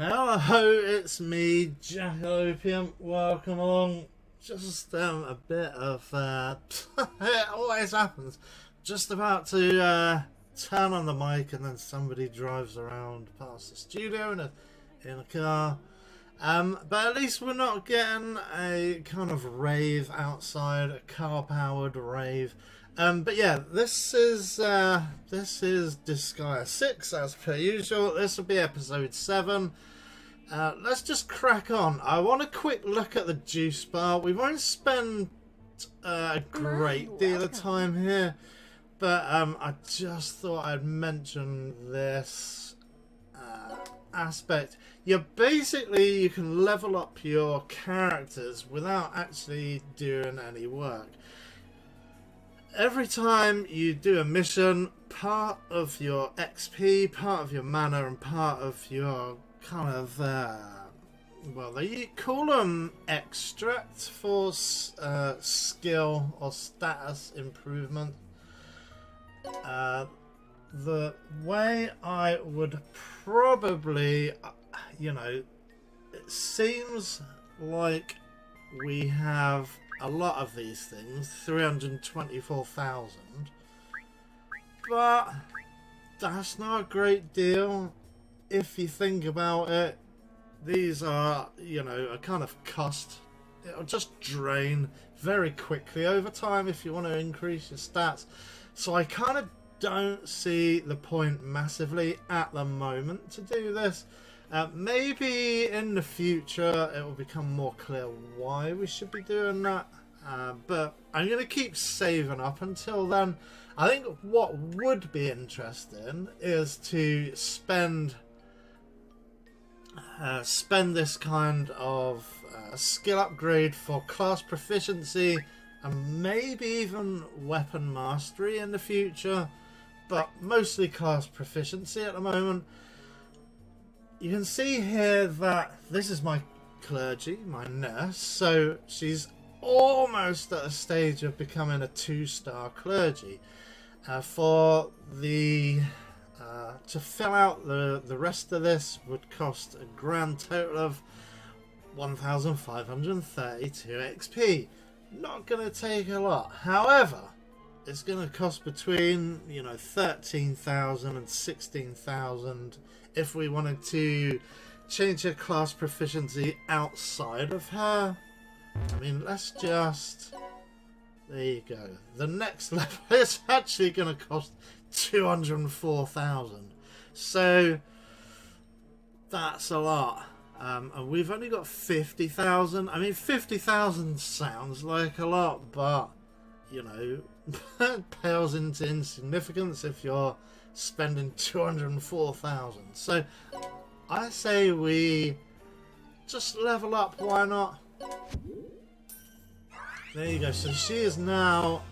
Hello, it's me, Jack-a-Lopium. Welcome along. Just a bit of it always happens. Just about to turn on the mic, and then somebody drives around past the studio in a car. But at least we're not getting a kind of rave outside, a car-powered rave. But yeah, this is Disgaea 6 as per usual. This will be episode 7. Let's just crack on. I want a quick look at the juice bar. We won't spend a great deal of time here, but I just thought I'd mention this aspect. You can level up your characters without actually doing any work. Every time you do a mission, part of your XP, part of your mana, and part of your kind of, well, they call them extracts for skill or status improvement. The way I would probably, it seems like we have a lot of these things, 324,000, but that's not a great deal if you think about it. These are, a kind of cost. It'll just drain very quickly over time if you want to increase your stats. So I kind of don't see the point massively at the moment to do this. Maybe in the future it will become more clear why we should be doing that, but I'm going to keep saving up until then. I think what would be interesting is to spend this kind of skill upgrade for class proficiency and maybe even weapon mastery in the future, but mostly class proficiency at the moment. You can see here that this is my clergy, my nurse, so she's almost at a stage of becoming a 2-star clergy. For the to fill out the rest of this would cost a grand total of 1,532 XP. Not going to take a lot. However, it's going to cost between 13,000 and 16,000 if we wanted to change her class proficiency outside of her. I mean, let's just... There you go. The next level is actually going to cost 204,000. So, that's a lot. And we've only got 50,000. I mean, 50,000 sounds like a lot, but, pales into insignificance if you're spending 204,000. So I say we just level up, why not? There you go. So she is now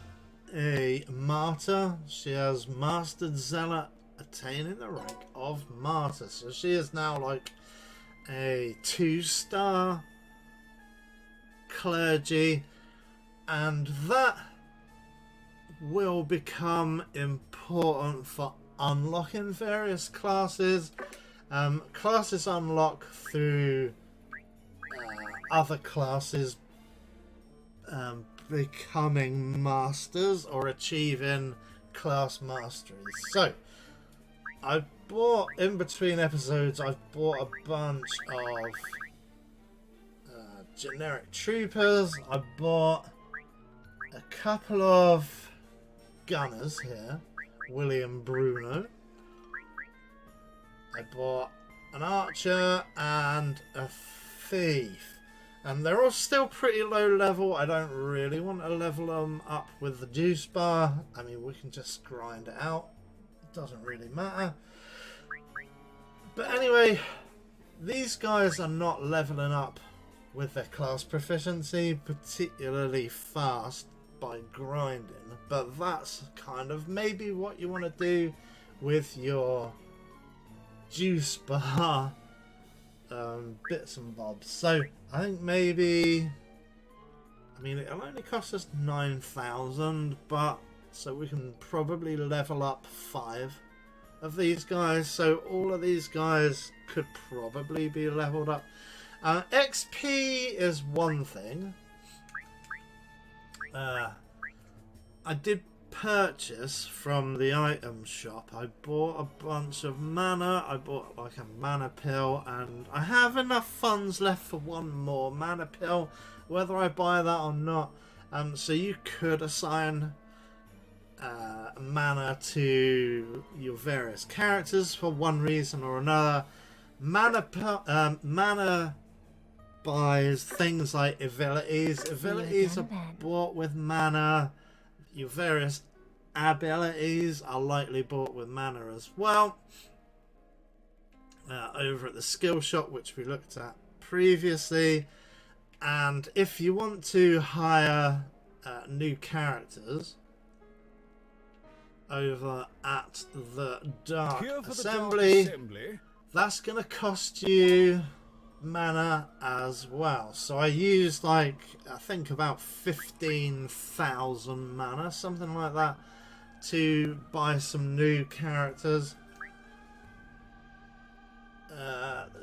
a martyr. She has mastered zealot, attaining the rank of martyr. So she is now like a 2-star clergy, and that will become important for unlocking various classes. Classes unlock through other classes becoming masters or achieving class mastery. So I bought, in between episodes, I've bought a bunch of generic troopers. I bought a couple of gunners here, William Bruno. I bought an archer and a thief, and they're all still pretty low level. I don't really want to level them up with the juice bar. I mean, we can just grind it out, it doesn't really matter. But anyway, these guys are not leveling up with their class proficiency particularly fast by grinding, but that's kind of maybe what you want to do with your juice bar bits and bobs. So I think maybe, I mean, it'll only cost us 9,000, but so we can probably level up 5 of these guys, so all of these guys could probably be leveled up. XP is one thing. I did purchase from the item shop. I bought a bunch of mana. I bought like a mana pill, and I have enough funds left for one more mana pill, whether I buy that or not. So you could assign mana to your various characters for one reason or another. Mana buys things like evilities. Evilities are bought with mana. Your various abilities are likely bought with mana as well. Over at the skill shop, which we looked at previously. And if you want to hire new characters over at the Dark Assembly, that's going to cost you mana as well. So I used like, I think about 15,000 mana, something like that, to buy some new characters.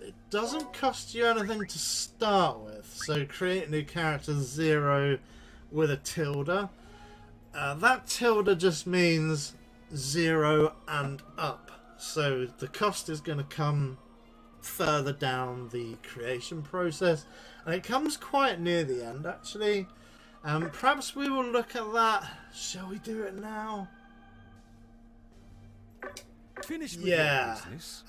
It doesn't cost you anything to start with, so create new character 0 with a tilde. That tilde just means 0 and up, so the cost is going to come further down the creation process, and it comes quite near the end actually. Perhaps we will look at that. Shall we do it now? Finished with yeah. your business?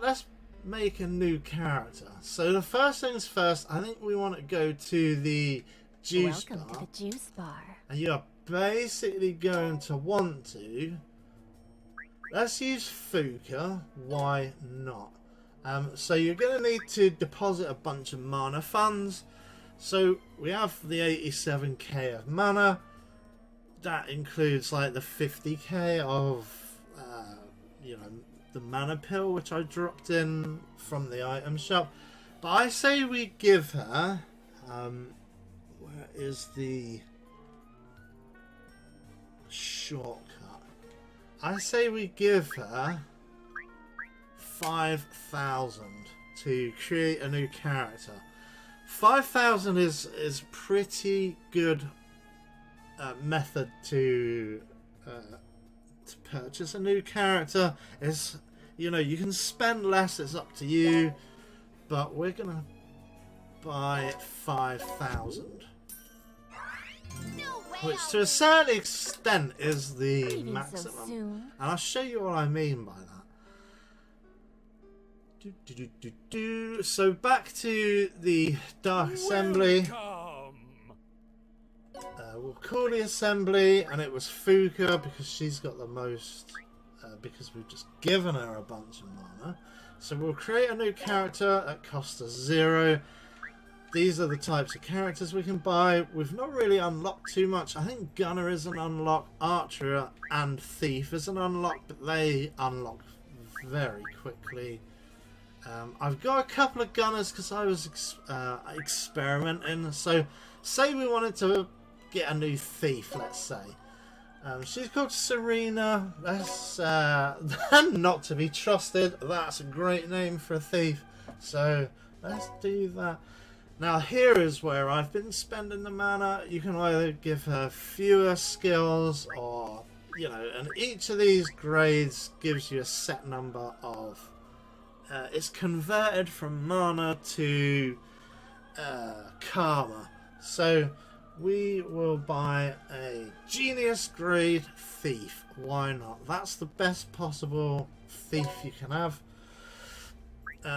Let's make a new character. So the first things first, I think we want to go to the juice bar. Welcome to the juice bar. And you are basically going to want to, let's use Fuka, why not? So you're going to need to deposit a bunch of mana funds. So we have the 87k of mana. That includes like the 50k of, you know, the mana pill, which I dropped in from the item shop. But I say we give her, where is the shortcut? I say we give her 5,000 to create a new character. 5,000 is pretty good method to purchase a new character. Is, you know, you can spend less, it's up to you, but we're gonna buy 5,000, which to a certain extent is the maximum, and I'll show you what I mean by that. So back to the Dark Assembly. We'll call the assembly, and it was Fuka because she's got the most, because we've just given her a bunch of mana. So we'll create a new character that costs us 0. These are the types of characters we can buy. We've not really unlocked too much. I think Gunner is an unlock, Archer and Thief is an unlock, but they unlock very quickly. I've got a couple of Gunners because I was experimenting. So say we wanted to get a new Thief, let's say. She's called Serena. That's not to be trusted. That's a great name for a thief. So let's do that. Now here is where I've been spending the mana. You can either give her fewer skills, or, you know, and each of these grades gives you a set number of, it's converted from mana to karma. So we will buy a genius grade thief. Why not? That's the best possible thief you can have.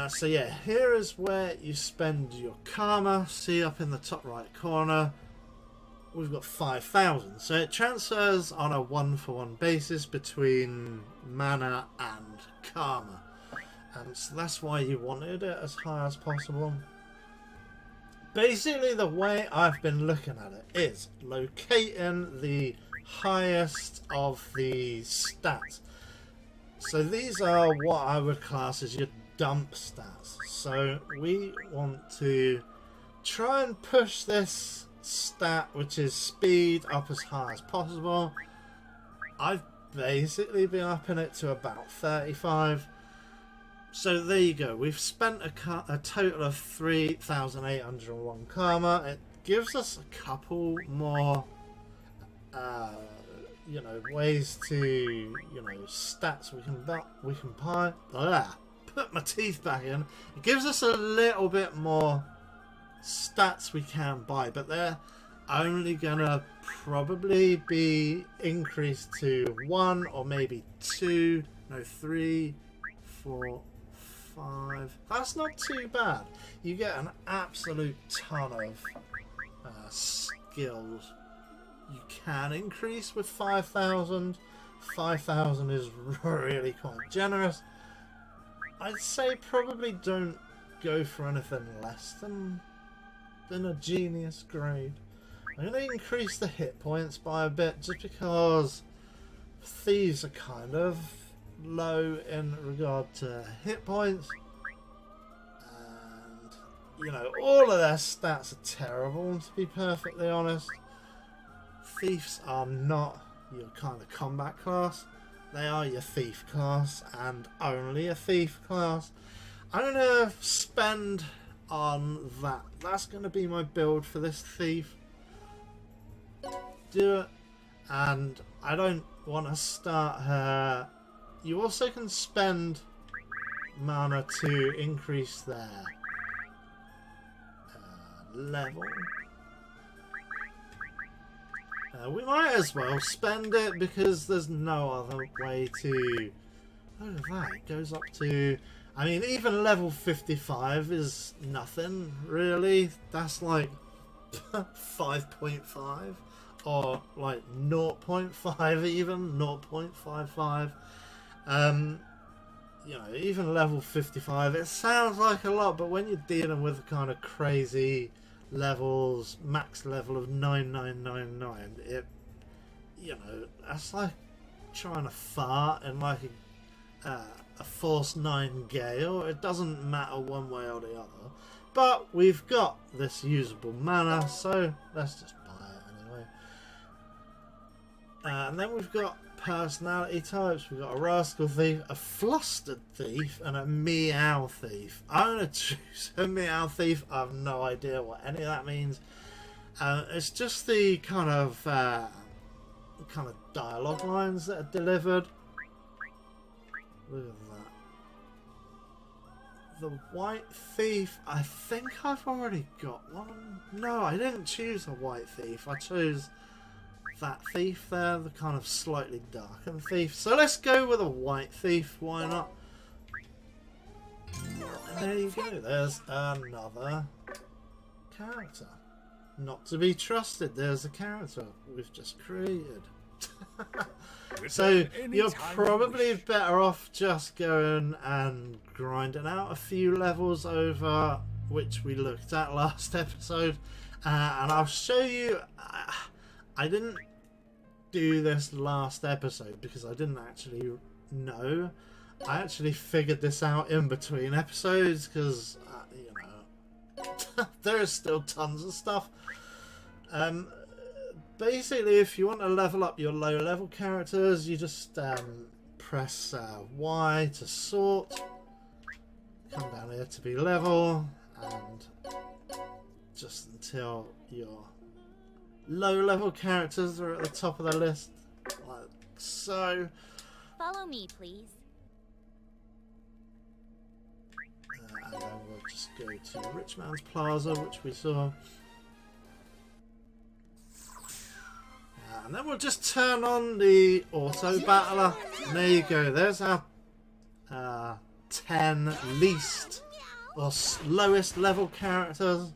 So yeah, here is where you spend your karma. See up in the top right corner, we've got 5,000. So it transfers on a 1-for-1 basis between mana and karma. So that's why you wanted it as high as possible. Basically, the way I've been looking at it is locating the highest of the stats. So these are what I would class as your dump stats. So we want to try and push this stat, which is speed, up as high as possible. I've basically be upping it to about 35. So there you go. We've spent a total of 3,801 karma. It gives us a couple more, you know, ways to, you know, stats we can buy. Put my teeth back in. It gives us a little bit more stats we can buy, but they're only gonna probably be increased to 1 or maybe 2, no, 3, 4, 5. That's not too bad. You get an absolute ton of skills. You can increase with 5,000. 5,000 is really quite generous. I'd say probably don't go for anything less than a genius grade. I'm going to increase the hit points by a bit just because thieves are kind of low in regard to hit points. And, you know, all of their stats are terrible, to be perfectly honest. Thieves are not your kind of combat class. They are your thief class and only a thief class. I'm going to spend on that. That's going to be my build for this thief. Do it. And I don't want to start her. You also can spend mana to increase their level. We might as well spend it because there's no other way to... Look at that, it goes up to... I mean, even level 55 is nothing, really. That's like 5.5 or like 0.5 even, 0.55. You know, even level 55, it sounds like a lot, but when you're dealing with kind of crazy levels, max level of 9999, it, you know, that's like trying to fart in like a force 9 gale. It doesn't matter one way or the other, but we've got this usable mana, so let's just buy it anyway. And then we've got personality types. We've got a rascal thief, a flustered thief, and a meow thief. I'm going to choose a meow thief. I have no idea what any of that means. It's just the kind of dialogue lines that are delivered. Look at that. The white thief, I think I've already got one. No, I didn't choose a white thief. I chose that thief there, the kind of slightly darkened thief. So let's go with a white thief, why not? And there you go, there's another character. Not to be trusted, there's a character we've just created. So you're probably better off just going and grinding out a few levels over which we looked at last episode. And I'll show you... I didn't do this last episode because I didn't actually know. I actually figured this out in between episodes because, you know, there is still tons of stuff. Basically, if you want to level up your low level characters, you just press Y to sort, come down here to be level, and just until your low level characters are at the top of the list, like so. Follow me, please. And then we'll just go to Rich Man's Plaza, which we saw. And then we'll just turn on the auto battler. And there you go. There's our 10 least or lowest level characters.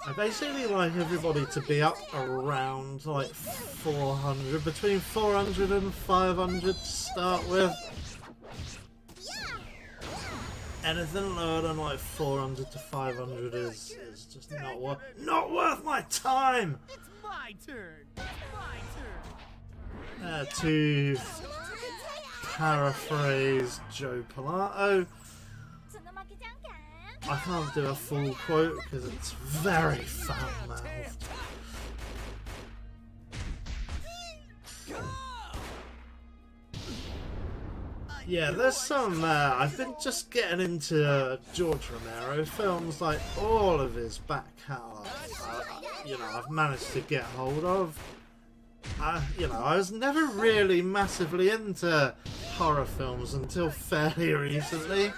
I basically like everybody to be up around like 400, between 400 and 500 to start with. Anything lower than like 400 to 500 is just not worth my time. It's my turn. It's my turn. To paraphrase Joe Pilato, I can't do a full quote because it's very foul-mouthed. Yeah, there's some, I've been just getting into George Romero films, like all of his back catalogue, you know, I've managed to get hold of. You know, I was never really massively into horror films until fairly recently.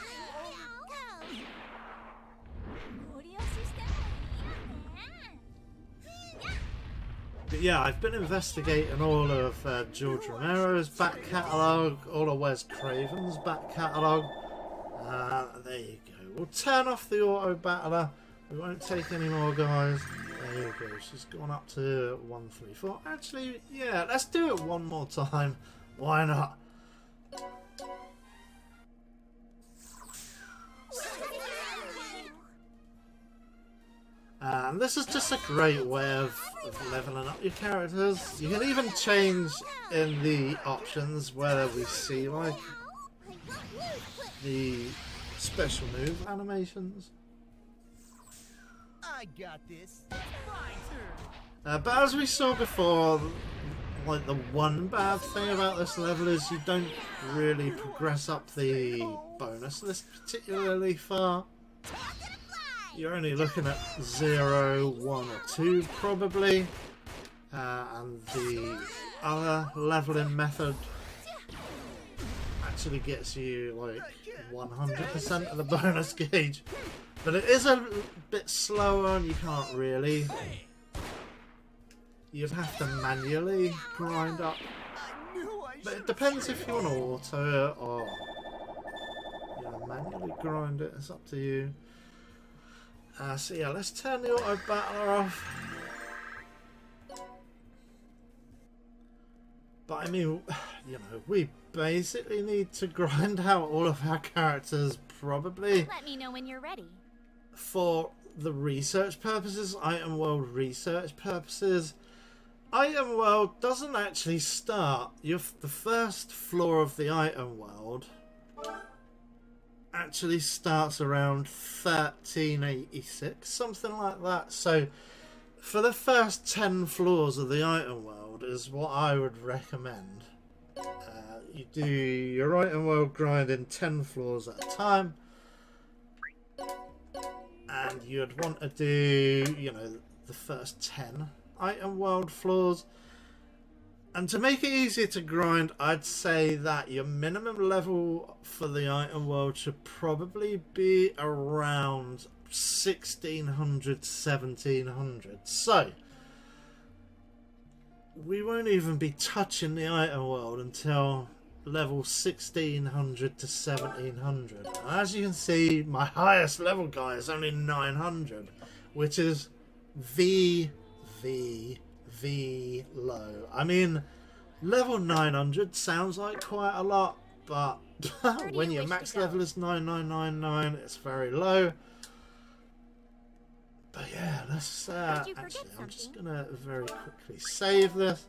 But yeah, I've been investigating all of George Romero's back catalogue, all of Wes Craven's back catalogue. There you go. We'll turn off the auto battler. We won't take any more, guys. There you go. She's gone up to 134. Actually, yeah, let's do it one more time. Why not? And this is just a great way of leveling up your characters. You can even change in the options where we see like the special move animations. I got this. But as we saw before, like the one bad thing about this level is you don't really progress up the bonus list particularly far. You're only looking at 0, 1 or 2 probably, and the other leveling method actually gets you like 100% of the bonus gauge, but it is a bit slower and you can't really, you'd have to manually grind up, but it depends if you want to auto it or manually grind it, it's up to you. So yeah, let's turn the auto battler off. But I mean, you know, we basically need to grind out all of our characters probably. Let me know when you're ready. For the research purposes, item world research purposes. Item world doesn't actually start. The first floor of the item world actually starts around 1386, something like that. So for the first 10 floors of the item world is what I would recommend. You do your item world grind in 10 floors at a time, and you'd want to do, you know, the first 10 item world floors. And to make it easier to grind, I'd say that your minimum level for the item world should probably be around 1600, 1700. So, we won't even be touching the item world until level 1600 to 1700. And as you can see, my highest level guy is only 900, which is low. I mean, level 900 sounds like quite a lot, but when your max level is 9999, it's very low. But yeah, let's actually, I'm just gonna very quickly save this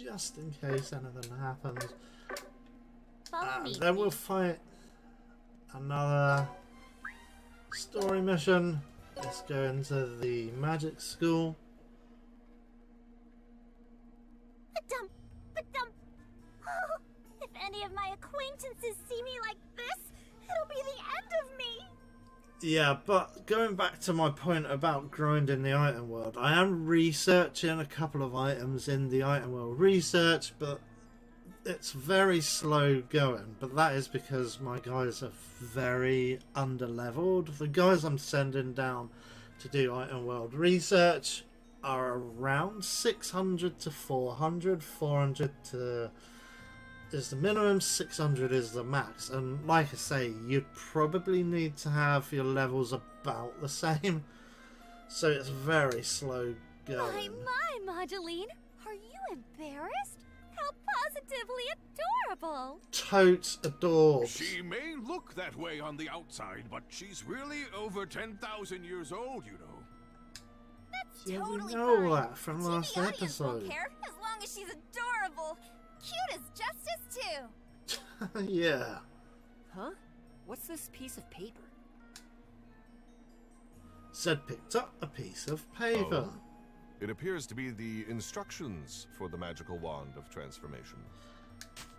just in case anything happens, and then we'll fight another story mission. Let's go into the magic school. Oh, if any of my acquaintances see me like this, it'll be the end of me. Yeah, but going back to my point about grinding the item world, I am researching a couple of items in the item world research, but it's very slow going. But that is because my guys are very under-leveled. The guys I'm sending down to do item world research are around 600 to 400. 400 to is the minimum, 600 is the max, and like I say, you'd probably need to have your levels about the same, so it's very slow going. My, Madeline, are you embarrassed? How positively adorable! Totes adorbs. She may look that way on the outside, but she's really over 10,000 years old, you know. That's Yeah, totally we know fine. that from TV last audience episode. won't care, as long as she's adorable. Cute as Justice, too. Yeah. Huh? What's this piece of paper? Zed picked up a piece of paper. Oh. It appears to be the instructions for the magical wand of transformation.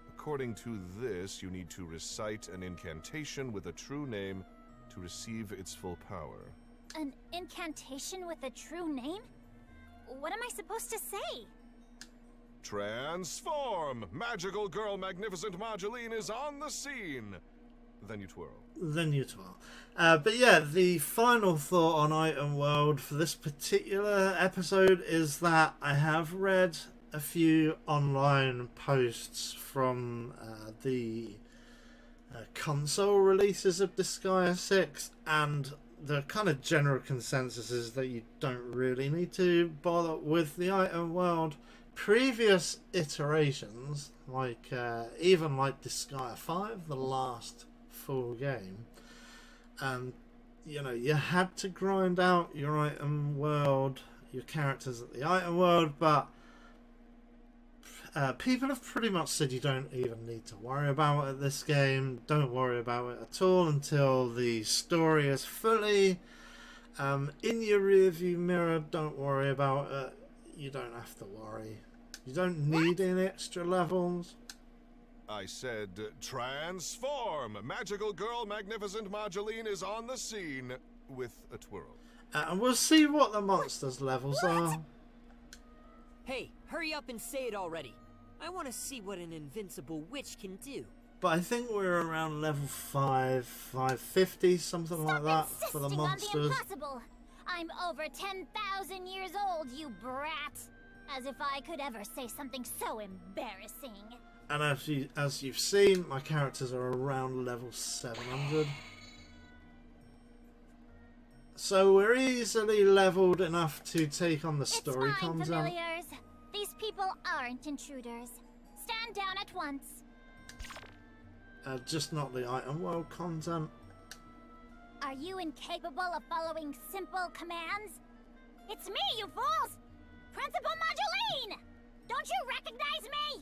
According to this, you need to recite an incantation with a true name to receive its full power. An incantation with a true name? What am I supposed to say? Transform! Magical girl Magnificent Marjoline is on the scene! Then you twirl. Then you twirl. But yeah, the final thought on Item World for this particular episode is that I have read a few online posts from the console releases of Disgaea 6, and the kind of general consensus is that you don't really need to bother with the Item World. Previous iterations, like even like Disgaea 5, the last full game, you know, you had to grind out your Item World, your characters at the Item World, but people have pretty much said you don't even need to worry about it this game. Don't worry about it at all until the story is fully in your rearview mirror. Don't worry about it. You don't have to worry. You don't need any extra levels. I said, transform! Magical girl Magnificent Marjoline is on the scene with a twirl. And we'll see what the monsters' levels are. Hey, hurry up and say it already. I want to see what an invincible witch can do. But I think we're around level 5, 550, something like that for the monsters. On the impossible. I'm over 10,000 years old, you brat. As if I could ever say something so embarrassing. And as you've seen, my characters are around level 700. So we're easily leveled enough to take on the story it's fine, content. Familiars. These people aren't intruders. Stand down at once. Just not the Item World content. Are you incapable of following simple commands? It's me, you fools! Principal Marjoline! Don't you recognize me?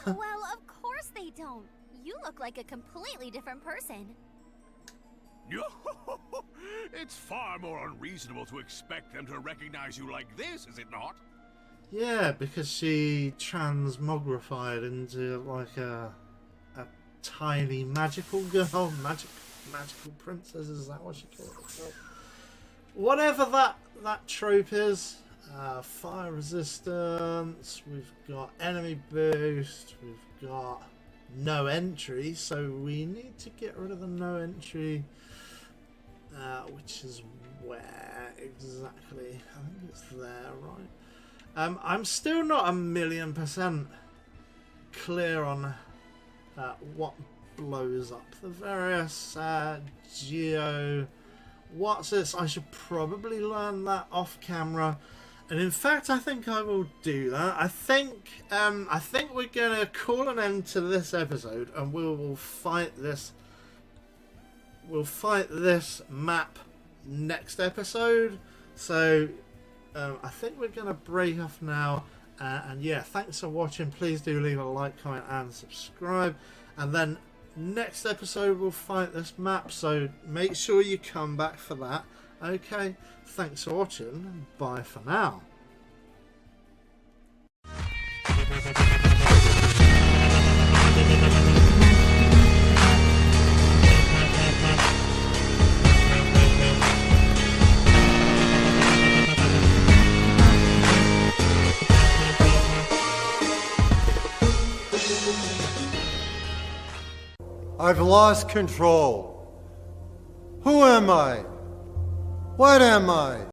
Well, of course they don't. You look like a completely different person. It's far more unreasonable to expect them to recognize you like this, is it not? Yeah, because she transmogrified into like a tiny magical girl, magical princess. Is that what she called herself? Whatever that trope is. Fire resistance. We've got enemy boost. We've got no entry, so we need to get rid of the no entry. Which is where exactly? I think it's there, right? I'm still not 1,000,000% clear on what blows up the various geo. What's this? I should probably learn that off camera, and in fact, I think I will do that. I think we're gonna call an end to this episode, and we will fight this. We'll fight this map next episode. So I think we're going to break off now. And yeah, thanks for watching. Please do leave a like, comment and subscribe. And then next episode we'll fight this map. So make sure you come back for that. Okay, thanks for watching. Bye for now. I've lost control. Who am I? What am I?